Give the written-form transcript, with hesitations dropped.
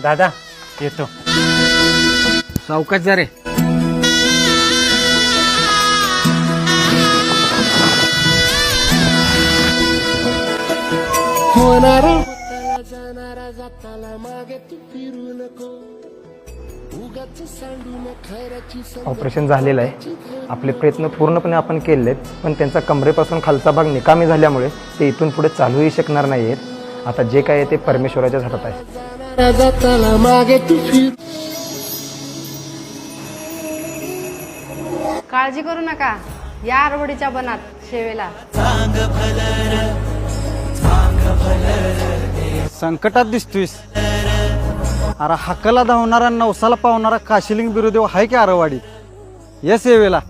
दादा येतो. सावकाश जा रे. ऑपरेशन झालेलं आहे. आपले प्रयत्न पूर्णपणे आपण केले आहेत, पण त्यांचा कमरेपासून खालचा भाग निकामी झाल्यामुळे ते इथून पुढे चालूही शकणार नाही आहेत. आता जे काय आहे ते परमेश्वराच्याच हातात आहे. काळजी करू नका, या आरवडीच्या बनात शेवेला. संकटात दिसतोयस. अरे हक्कला धावणारा नवसाला पावणारा काशिलिंग बिरुदेव हाय की आरवाडी. या सेवेला.